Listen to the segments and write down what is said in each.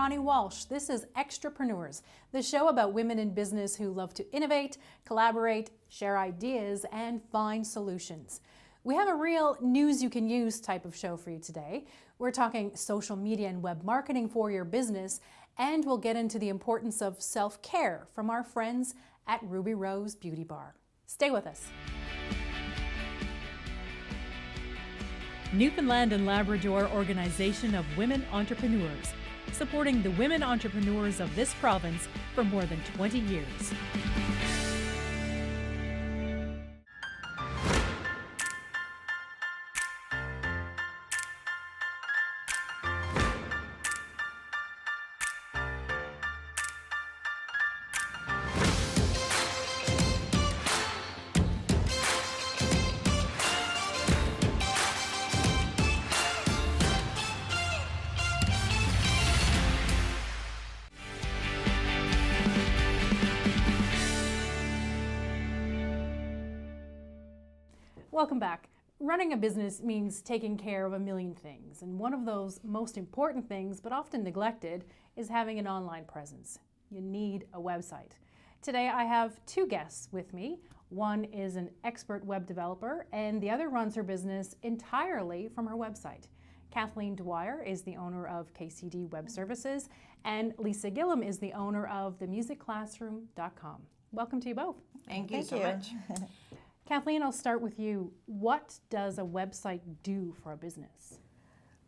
Ronnie Walsh. This is Extrapreneurs, the show about women in business who love to innovate, collaborate, share ideas, and find solutions. We have a real news you can use type of show for you today. We're talking social media and web marketing for your business, and we'll get into the importance of self-care from our friends at Ruby Rose Beauty Bar. Stay with us. Newfoundland and Labrador Organization of Women Entrepreneurs, supporting the women entrepreneurs of this province for more than 20 years. Welcome back. Running a business means taking care of a million things, and one of those most important things, but often neglected, is having an online presence. You need a website. Today I have two guests with me. One is an expert web developer, and the other runs her business entirely from her website. Kathleen Dwyer is the owner of KCD Web Services, and Lisa Gillum is the owner of themusicclassroom.com. Welcome to you both. Thank you so much. Kathleen, I'll start with you. What does a website do for a business?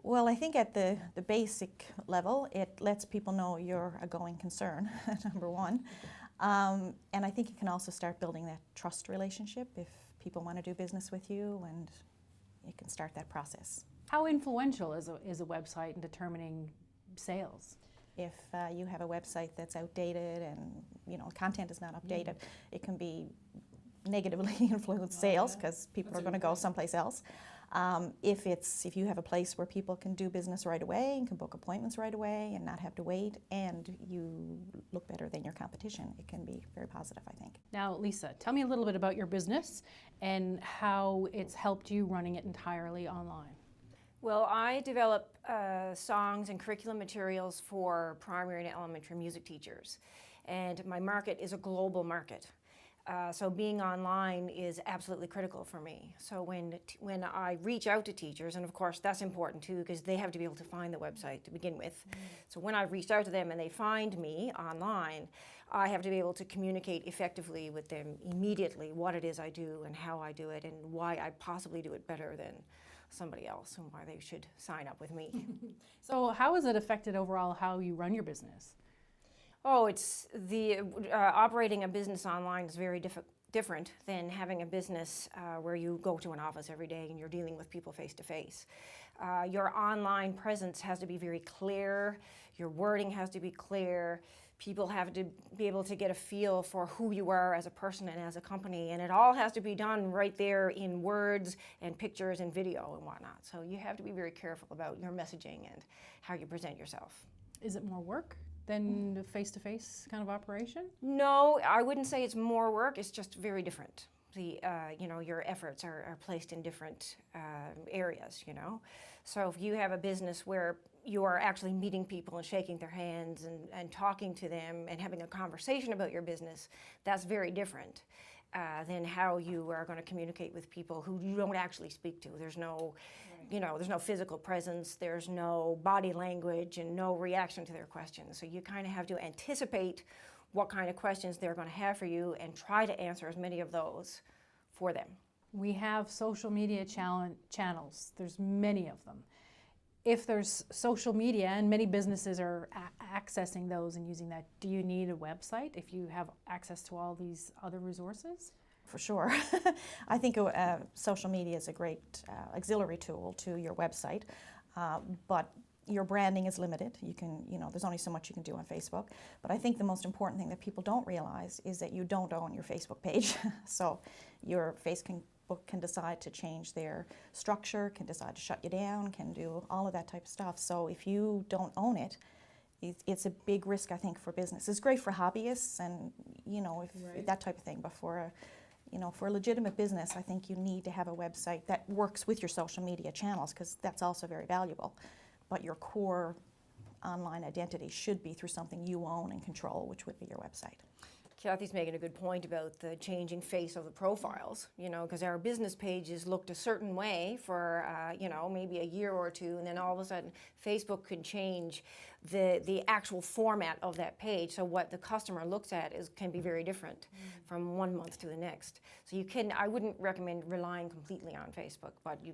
Well, I think at the basic level, it lets people know you're a going concern, number one. And I think you can also start building that trust relationship if people want to do business with you, and you can start that process. How influential is a website in determining sales? If you have a website that's outdated and content is not updated, it can be negatively influence sales because people are going to go someplace else. If you have a place where people can do business right away and can book appointments right away and not have to wait, and you look better than your competition, it can be very positive, I think. Now, Lisa, tell me a little bit about your business and how it's helped you running it entirely online. Well, I develop songs and curriculum materials for primary and elementary music teachers, and my market is a global market. So being online is absolutely critical for me. So when I reach out to teachers, and of course that's important too because they have to be able to find the website to begin with. So when I reached out to them and they find me online, I have to be able to communicate effectively with them immediately what it is I do and how I do it and why I possibly do it better than somebody else and why they should sign up with me. So how has it affected overall how you run your business? Oh, it's the operating a business online is very different than having a business where you go to an office every day and you're dealing with people face to face. Your online presence has to be very clear. Your wording has to be clear. People have to be able to get a feel for who you are as a person and as a company, and it all has to be done right there in words and pictures and video and whatnot. So you have to be very careful about your messaging and how you present yourself. Is it more work than the face-to-face kind of operation? No, I wouldn't say it's more work. It's just very different. Your efforts are placed in different areas, So if you have a business where you are actually meeting people and shaking their hands and talking to them and having a conversation about your business, that's very different than how you are going to communicate with people who you don't actually speak to. There's no, there's no physical presence, there's no body language and no reaction to their questions. So you kind of have to anticipate what kind of questions they're going to have for you and try to answer as many of those for them. We have social media channels. There's many of them. If there's social media and many businesses are accessing those and using that, do you need a website if you have access to all these other resources? For sure. I think social media is a great auxiliary tool to your website, but your branding is limited. You can, there's only so much you can do on Facebook. But I think the most important thing that people don't realize is that you don't own your Facebook page. So your Facebook can decide to change their structure, can decide to shut you down, can do all of that type of stuff. So if you don't own it, it's a big risk, I think, for business. It's great for hobbyists and, that type of thing. But for a legitimate business, I think you need to have a website that works with your social media channels because that's also very valuable. But your core online identity should be through something you own and control, which would be your website. Kathy's making a good point about the changing face of the profiles, because our business pages looked a certain way for, maybe a year or two, and then all of a sudden Facebook could change the actual format of that page. So what the customer looks at can be very different from one month to the next. So I wouldn't recommend relying completely on Facebook, but you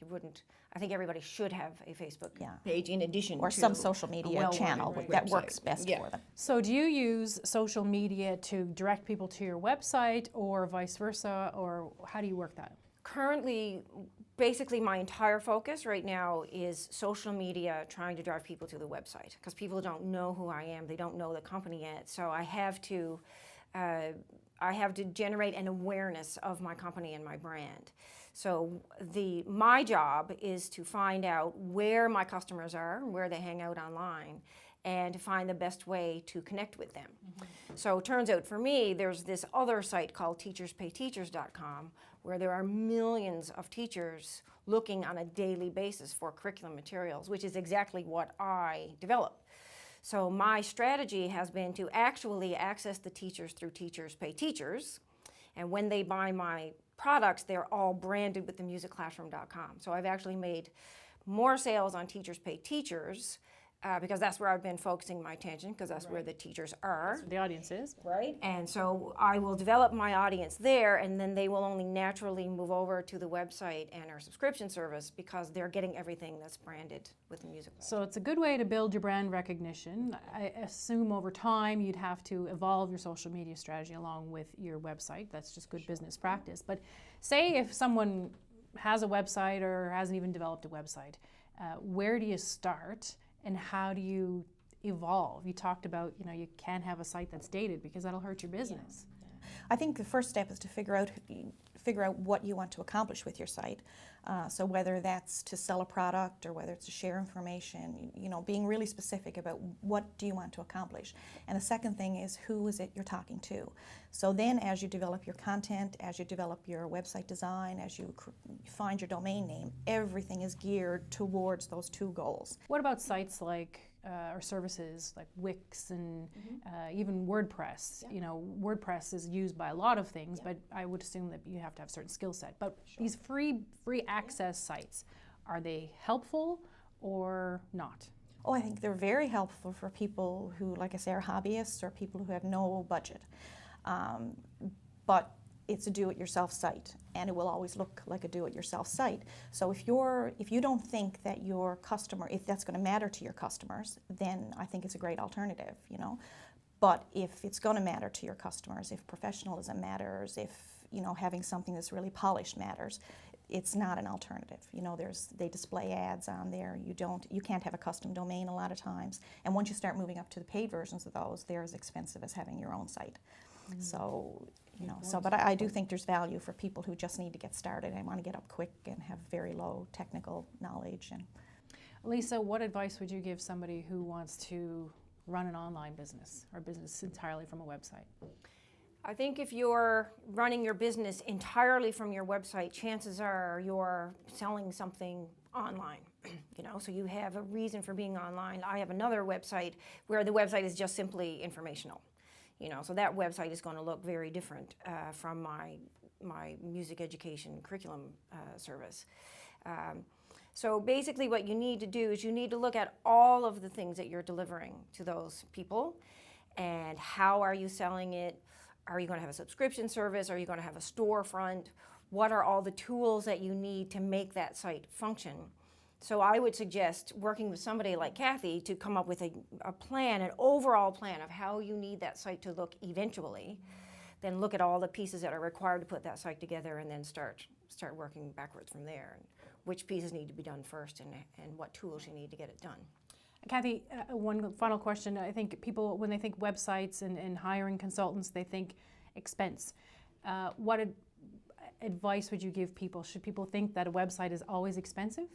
wouldn't. I think everybody should have a Facebook page in addition or to some social media channel that works best for them. So do you use social media to direct people to your website or vice versa, or how do you work that? Currently, basically my entire focus right now is social media, trying to drive people to the website, because people don't know who I am, they don't know the company yet. So I have to generate an awareness of my company and my brand. So my job is to find out where my customers are, where they hang out online, and to find the best way to connect with them. So it turns out for me, there's this other site called teacherspayteachers.com, where there are millions of teachers looking on a daily basis for curriculum materials, which is exactly what I develop. So my strategy has been to actually access the teachers through Teachers Pay Teachers, and when they buy my products, they're all branded with the musicclassroom.com. So I've actually made more sales on Teachers Pay Teachers because that's where I've been focusing my attention, because that's where the teachers are. That's where the audience is. Right. And so I will develop my audience there, and then they will only naturally move over to the website and our subscription service because they're getting everything that's branded with the music. So it's a good way to build your brand recognition. I assume over time you'd have to evolve your social media strategy along with your website. That's just good business practice. But say if someone has a website or hasn't even developed a website, where do you start? And how do you evolve? You talked about, you can't have a site that's dated because that'll hurt your business. Yeah. I think the first step is to figure out what you want to accomplish with your site. So whether that's to sell a product or whether it's to share information, being really specific about what do you want to accomplish. And the second thing is, who is it you're talking to? So then as you develop your content, as you develop your website design, as you find your domain name, everything is geared towards those two goals. What about sites like or services like Wix and even WordPress? WordPress is used by a lot of things, but I would assume that you have to have a certain skill set. But these free access sites, are they helpful or not? Oh, I think they're very helpful for people who, like I say, are hobbyists or people who have no budget. But it's a do-it-yourself site, and it will always look like a do-it-yourself site. So if you don't think that your customer, if that's going to matter to your customers, then I think it's a great alternative, But if it's going to matter to your customers, if professionalism matters, if having something that's really polished matters, it's not an alternative. They display ads on there. You can't have a custom domain a lot of times. And once you start moving up to the paid versions of those, they're as expensive as having your own site. So, but I do think there's value for people who just need to get started and want to get up quick and have very low technical knowledge. And Lisa, what advice would you give somebody who wants to run an online business or business entirely from a website? I think if you're running your business entirely from your website, chances are you're selling something online. So you have a reason for being online. I have another website where the website is just simply informational. So that website is going to look very different from my music education curriculum service. So basically what you need to do is you need to look at all of the things that you're delivering to those people, and how are you selling it? Are you going to have a subscription service? Are you going to have a storefront? What are all the tools that you need to make that site function? So I would suggest working with somebody like Kathy to come up with a plan, an overall plan of how you need that site to look eventually. Then look at all the pieces that are required to put that site together, and then start working backwards from there. And which pieces need to be done first, and what tools you need to get it done. Kathy, one final question. I think people, when they think websites and hiring consultants, they think expense. What advice would you give people? Should people think that a website is always expensive?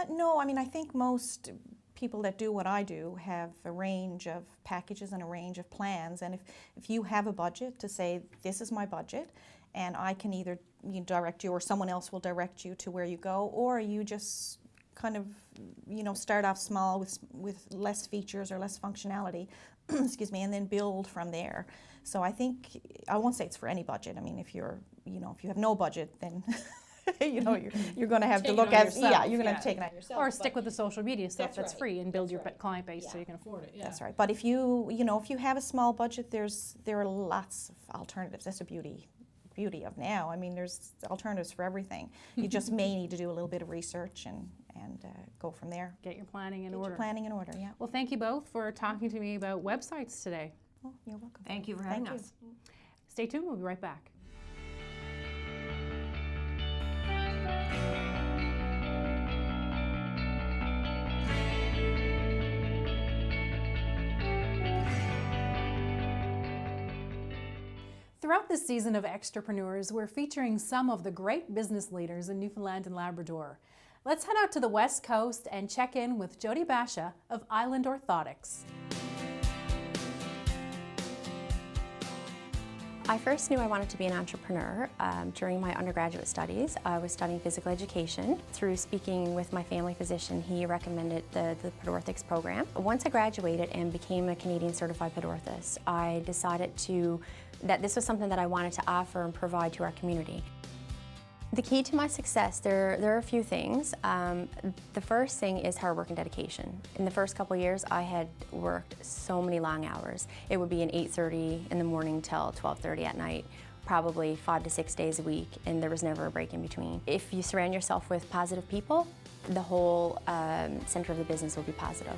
No, I think most people that do what I do have a range of packages and a range of plans, and if you have a budget to say, this is my budget, and I can either direct you or someone else will direct you to where you go, or you just kind of, start off small with less features or less functionality, excuse me, and then build from there. So I think, I won't say it's for any budget. I mean, if you're, if you have no budget, then you're going to have to look at, you're going to have to take it on yourself. Or stick with the social media stuff that's right. free and build your client base so you can afford it. Yeah. That's right. But if if you have a small budget, there are lots of alternatives. That's the beauty of now. I mean, there's alternatives for everything. You just may need to do a little bit of research and go from there. Get your planning in Get order. your planning in order, yeah. Well, thank you both for talking to me about websites today. Oh, you're welcome. Thank you for having Thank us. Stay tuned. We'll be right back. Throughout this season of Extrapreneurs, we're featuring some of the great business leaders in Newfoundland and Labrador. Let's head out to the West Coast and check in with Jody Basha of Island Orthotics. I first knew I wanted to be an entrepreneur during my undergraduate studies. I was studying physical education. Through speaking with my family physician, he recommended the pedorthics program. Once I graduated and became a Canadian certified pedorthist, I decided that this was something that I wanted to offer and provide to our community. The key to my success, there are a few things. The first thing is hard work and dedication. In the first couple of years, I had worked so many long hours. It would be an 8:30 in the morning till 12:30 at night, probably 5 to 6 days a week, and there was never a break in between. If you surround yourself with positive people, the whole center of the business will be positive.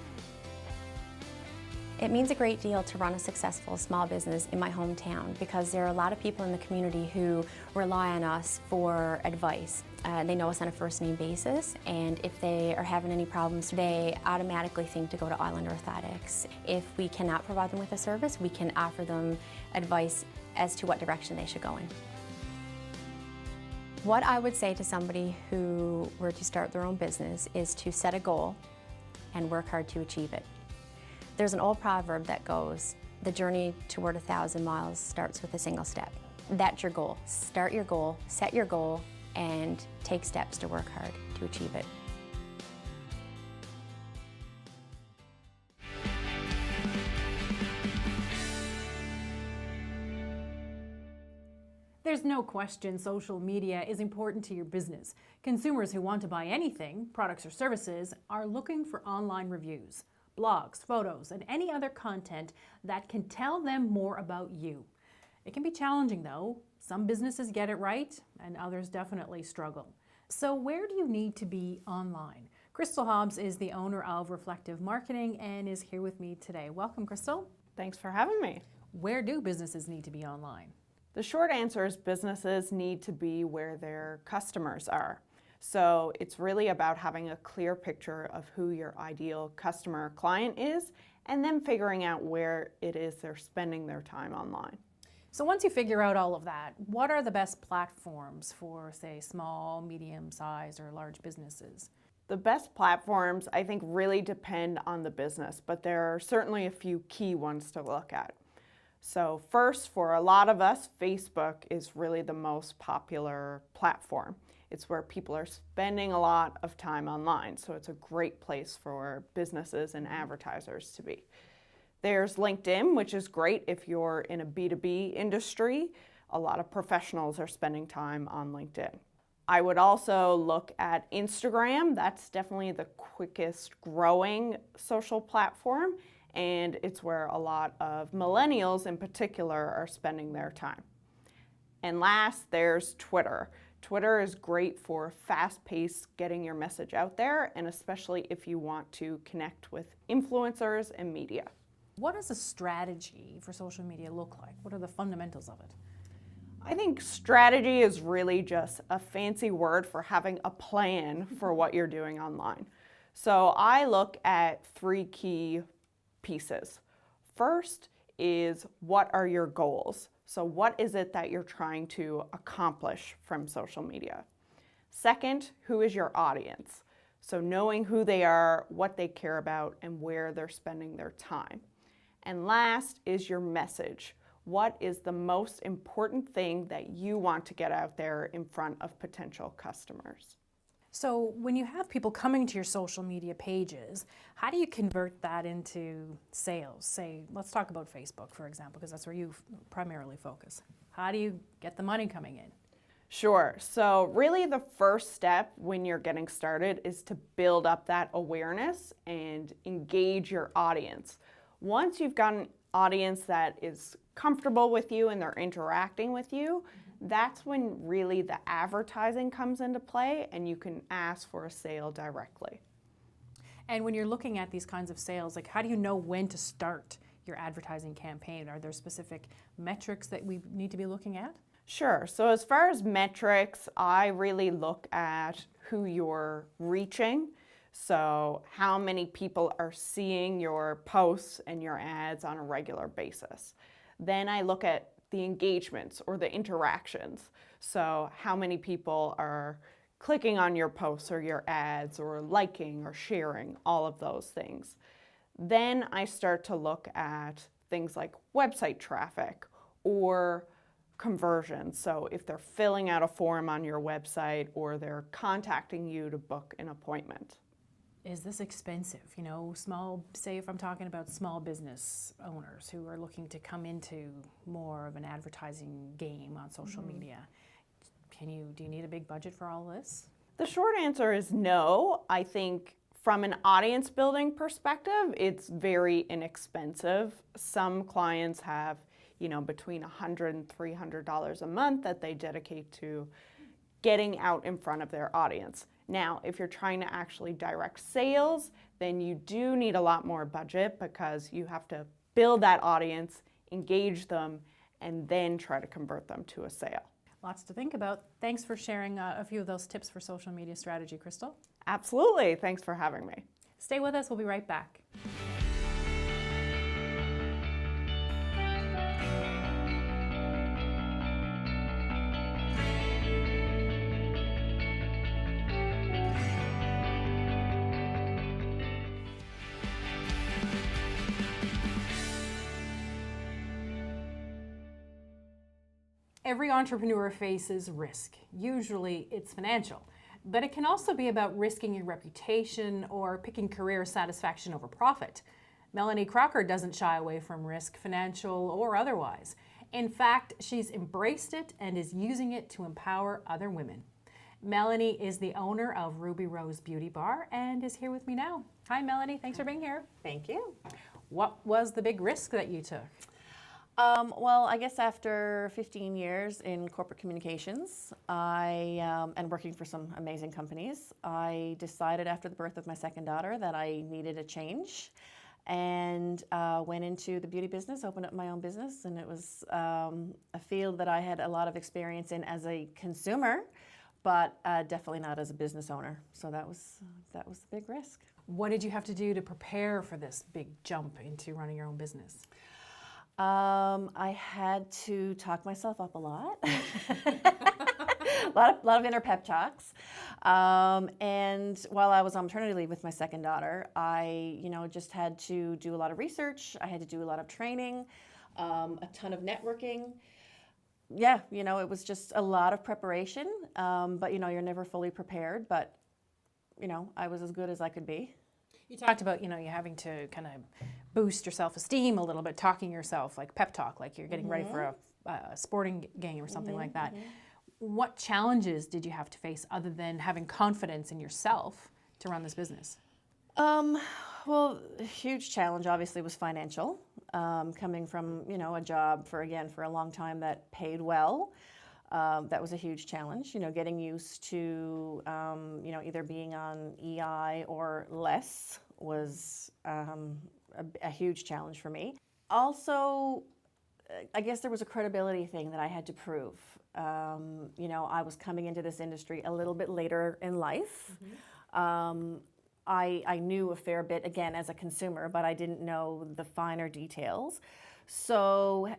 It means a great deal to run a successful small business in my hometown because there are a lot of people in the community who rely on us for advice. They know us on a first name basis, and if they are having any problems, they automatically think to go to Island Orthotics. If we cannot provide them with a service, we can offer them advice as to what direction they should go in. What I would say to somebody who were to start their own business is to set a goal and work hard to achieve it. There's an old proverb that goes, the journey toward 1,000 miles starts with a single step. That's your goal. Start your goal, set your goal, and take steps to work hard to achieve it. There's no question social media is important to your business. Consumers who want to buy anything, products or services, are looking for online reviews, blogs, photos, and any other content that can tell them more about you. It can be challenging though. Some businesses get it right and others definitely struggle. So where do you need to be online? Krystal Hobbs is the owner of Reflective Marketing and is here with me today. Welcome, Krystal. Thanks for having me. Where do businesses need to be online? The short answer is businesses need to be where their customers are. So it's really about having a clear picture of who your ideal customer or client is, and then figuring out where it is they're spending their time online. So once you figure out all of that, what are the best platforms for, say, small, medium-sized, or large businesses? The best platforms, I think, really depend on the business, but there are certainly a few key ones to look at. So first, for a lot of us, Facebook is really the most popular platform. It's where people are spending a lot of time online, so it's a great place for businesses and advertisers to be. There's LinkedIn, which is great if you're in a B2B industry. A lot of professionals are spending time on LinkedIn. I would also look at Instagram. That's definitely the quickest growing social platform, and it's where a lot of millennials in particular are spending their time. And last, there's Twitter. Twitter is great for fast-paced getting your message out there, and especially if you want to connect with influencers and media. What does a strategy for social media look like? What are the fundamentals of it? I think strategy is really just a fancy word for having a plan for what you're doing online. So I look at 3 key pieces. First is, what are your goals? So what is it that you're trying to accomplish from social media? Second, who is your audience? So knowing who they are, what they care about, and where they're spending their time. And last is your message. What is the most important thing that you want to get out there in front of potential customers? So when you have people coming to your social media pages, how do you convert that into sales? Say, let's talk about Facebook, for example, because that's where you primarily focus. How do you get the money coming in? Sure. So really the first step when you're getting started is to build up that awareness and engage your audience. Once you've got an audience that is comfortable with you and they're interacting with you, that's when really the advertising comes into play and you can ask for a sale directly. And when you're looking at these kinds of sales, like how do you know when to start your advertising campaign? Are there specific metrics that we need to be looking at? Sure. So as far as metrics, I really look at who you're reaching. So how many people are seeing your posts and your ads on a regular basis. Then I look at the engagements or the interactions. So how many people are clicking on your posts or your ads or liking or sharing, all of those things. Then I start to look at things like website traffic or conversions. So if they're filling out a form on your website or they're contacting you to book an appointment. Is this expensive? You know, say if I'm talking about small business owners who are looking to come into more of an advertising game on social media, do you need a big budget for all this? The short answer is no. I think from an audience building perspective, it's very inexpensive. Some clients have, between $100 and $300 a month that they dedicate to getting out in front of their audience. Now, if you're trying to actually direct sales, then you do need a lot more budget because you have to build that audience, engage them, and then try to convert them to a sale. Lots to think about. Thanks for sharing a few of those tips for social media strategy, Krystal. Absolutely. Thanks for having me. Stay with us. We'll be right back. Every entrepreneur faces risk. Usually it's financial, but it can also be about risking your reputation or picking career satisfaction over profit. Melanie Crocker doesn't shy away from risk, financial or otherwise. In fact, she's embraced it and is using it to empower other women. Melanie is the owner of Ruby Rose Beauty Bar and is here with me now. Hi Melanie, thanks for being here. Thank you. What was the big risk that you took? Well, I guess after 15 years in corporate communications, and working for some amazing companies, I decided after the birth of my second daughter that I needed a change, and went into the beauty business, opened up my own business, and it was a field that I had a lot of experience in as a consumer, but definitely not as a business owner. So that was the big risk. What did you have to do to prepare for this big jump into running your own business? I had to talk myself up a lot. a lot of inner pep talks. And while I was on maternity leave with my second daughter, I, just had to do a lot of research. I had to do a lot of training, a ton of networking. Yeah, it was just a lot of preparation. But, you're never fully prepared. But, I was as good as I could be. You talked about, you having to kind of boost your self-esteem a little bit, talking yourself, like pep talk, like you're getting ready for a sporting game or something like that. What challenges did you have to face other than having confidence in yourself to run this business? Well, a huge challenge obviously was financial. Coming from, a job for a long time that paid well. That was a huge challenge, getting used to, either being on EI or less was a huge challenge for me. Also, I guess there was a credibility thing that I had to prove. I was coming into this industry a little bit later in life. I knew a fair bit, again, as a consumer, but I didn't know the finer details. So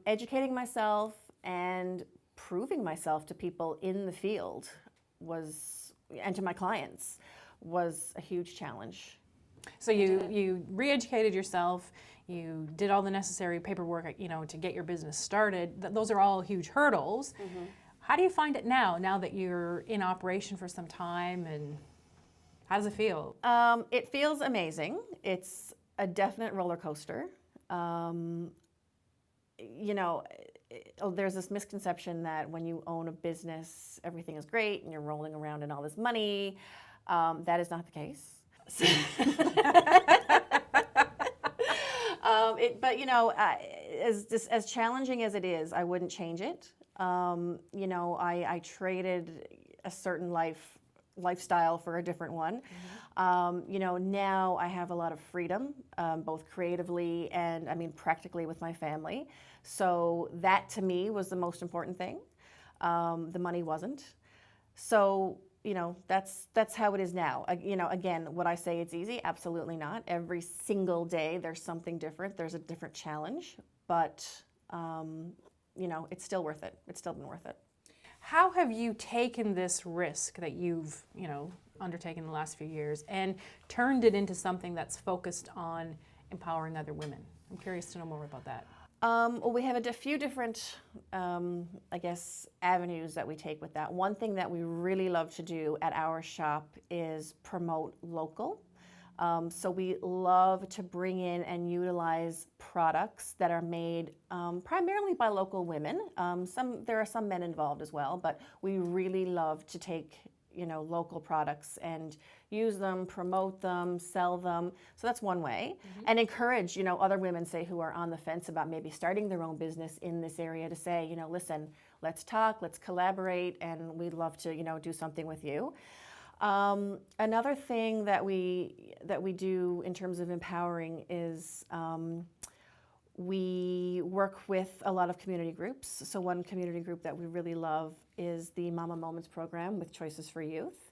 educating myself and proving myself to people in the field and to my clients was a huge challenge. So you re-educated yourself, you did all the necessary paperwork, to get your business started. Those are all huge hurdles. How do you find it now that you're in operation for some time, and how does it feel? It feels amazing. It's a definite roller coaster. You know, there's this misconception that when you own a business, everything is great and you're rolling around in all this money. That is not the case. But you know, as challenging as it is, I wouldn't change it. You know, I traded a certain lifestyle for a different one. You know, now I have a lot of freedom, both creatively and I mean practically with my family. So that to me was the most important thing. The money wasn't. So you know, that's how it is now. You know, again, would I say it's easy? Absolutely not. Every single day there's something different. There's a different challenge, but you know, it's still worth it. It's still been worth it. How have you taken this risk that you've, you know, undertaken the last few years and turned it into something that's focused on empowering other women? I'm curious to know more about that. Well, we have a few different, I guess, avenues that we take with that. One thing that we really love to do at our shop is promote local. So we love to bring in and utilize products that are made primarily by local women. There are some men involved as well, but we really love to take, you know, local products and use them, promote them, sell them. So that's one way. And encourage, you know, other women, say, who are on the fence about maybe starting their own business in this area to say, you know, listen, let's talk, let's collaborate, and we'd love to, you know, do something with you. Another thing that we do in terms of empowering is we work with a lot of community groups. So one community group that we really love is the Mama Moments program with Choices for Youth.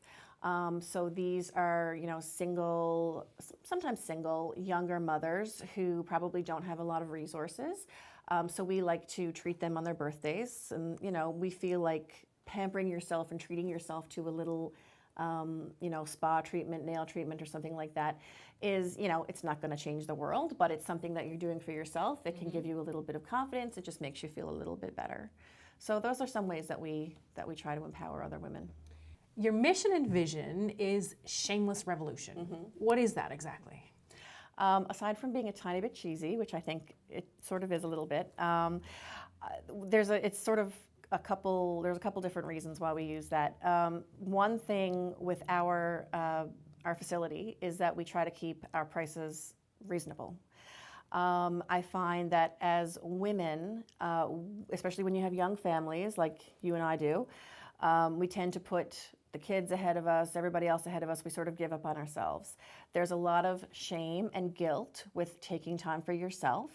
So these are, you know, sometimes single, younger mothers who probably don't have a lot of resources. So we like to treat them on their birthdays. And, you know, we feel like pampering yourself and treating yourself to a little you know, spa treatment, nail treatment, or something like that is, you know, it's not going to change the world, but it's something that you're doing for yourself. It can give you a little bit of confidence. It just makes you feel a little bit better. So those are some ways that we try to empower other women. Your mission and vision is shameless revolution. What is that exactly? Aside from being a tiny bit cheesy, which I think it sort of is a little bit, there's a couple different reasons why we use that. One thing with our facility is that we try to keep our prices reasonable. I find that as women, especially when you have young families like you and I do, we tend to put the kids ahead of us, everybody else ahead of us. We sort of give up on ourselves. There's a lot of shame and guilt with taking time for yourself,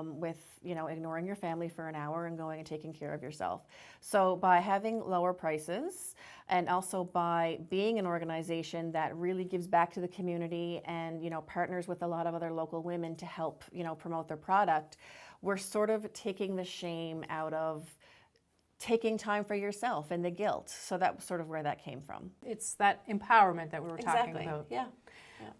with, you know, ignoring your family for an hour and going and taking care of yourself. So by having lower prices and also by being an organization that really gives back to the community and, you know, partners with a lot of other local women to help, you know, promote their product, we're sort of taking the shame out of taking time for yourself and the guilt. So that was sort of where that came from. It's that empowerment that we were talking about. Yeah.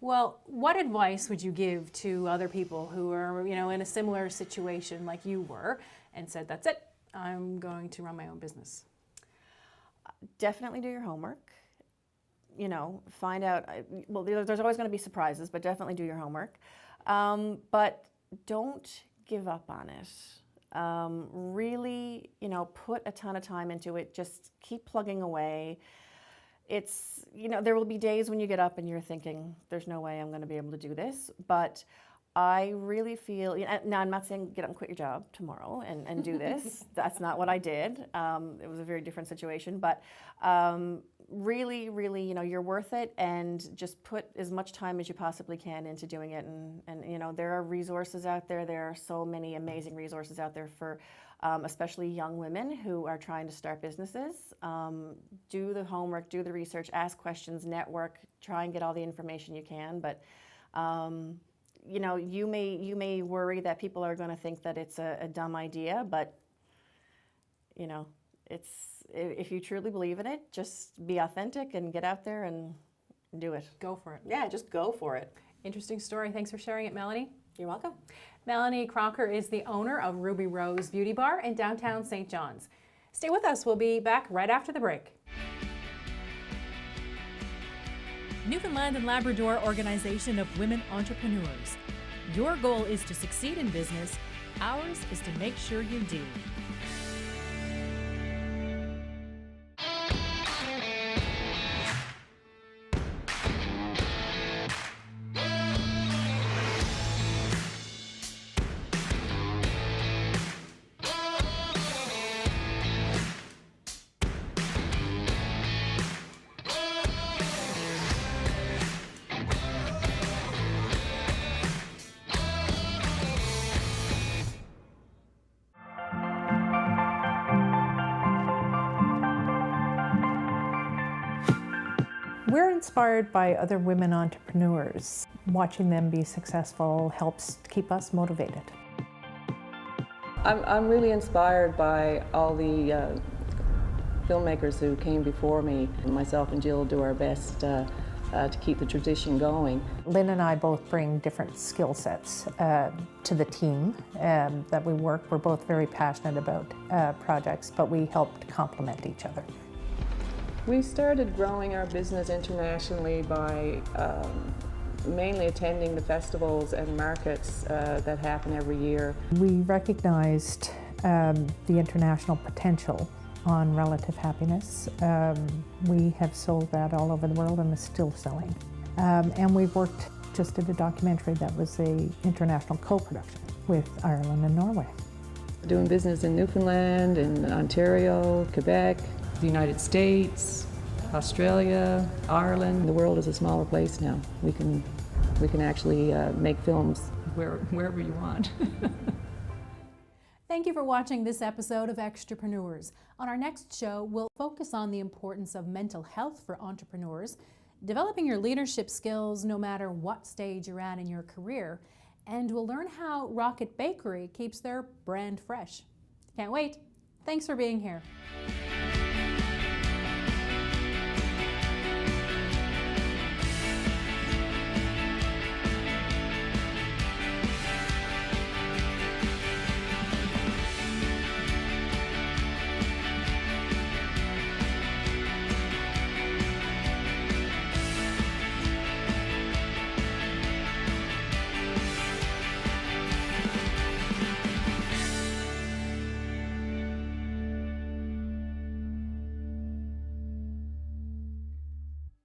Well, what advice would you give to other people who are, you know, in a similar situation like you were and said, that's it, I'm going to run my own business? Definitely do your homework. You know, find out, well, there's always going to be surprises, but definitely do your homework. But don't give up on it. Really, you know, put a ton of time into it. Just keep plugging away. It's, you know, there will be days when you get up and you're thinking, there's no way I'm going to be able to do this. But I really feel, you know, now I'm not saying get up and quit your job tomorrow and do this. That's not what I did. It was a very different situation. But really, really, you know, you're worth it, and just put as much time as you possibly can into doing it. And you know, there are resources out there. There are so many amazing resources out there for especially young women who are trying to start businesses. Do the homework, do the research, ask questions, network, try and get all the information you can. But you know, you may worry that people are going to think that it's a dumb idea, but you know, if you truly believe in it, just be authentic and get out there and do it. Go for it. Yeah, just go for it. Interesting story. Thanks for sharing it, Melanie. You're welcome. Melanie Crocker is the owner of Ruby Rose Beauty Bar in downtown St. John's. Stay with us. We'll be back right after the break. Newfoundland and Labrador Organization of Women Entrepreneurs. Your goal is to succeed in business. Ours is to make sure you do. We're inspired by other women entrepreneurs. Watching them be successful helps keep us motivated. I'm really inspired by all the filmmakers who came before me. Myself and Jill do our best to keep the tradition going. Lynn and I both bring different skill sets to the team that we work. We're both very passionate about projects, but we help to complement each other. We started growing our business internationally by mainly attending the festivals and markets that happen every year. We recognized the international potential on relative happiness. We have sold that all over the world and is still selling. And we've worked, just did a documentary that was an international co-production with Ireland and Norway. Doing business in Newfoundland, in Ontario, Quebec, the United States, Australia, Ireland. The world is a smaller place now. We can actually make films wherever you want. Thank you for watching this episode of Extrapreneurs. On our next show, we'll focus on the importance of mental health for entrepreneurs, developing your leadership skills no matter what stage you're at in your career, and we'll learn how Rocket Bakery keeps their brand fresh. Can't wait. Thanks for being here.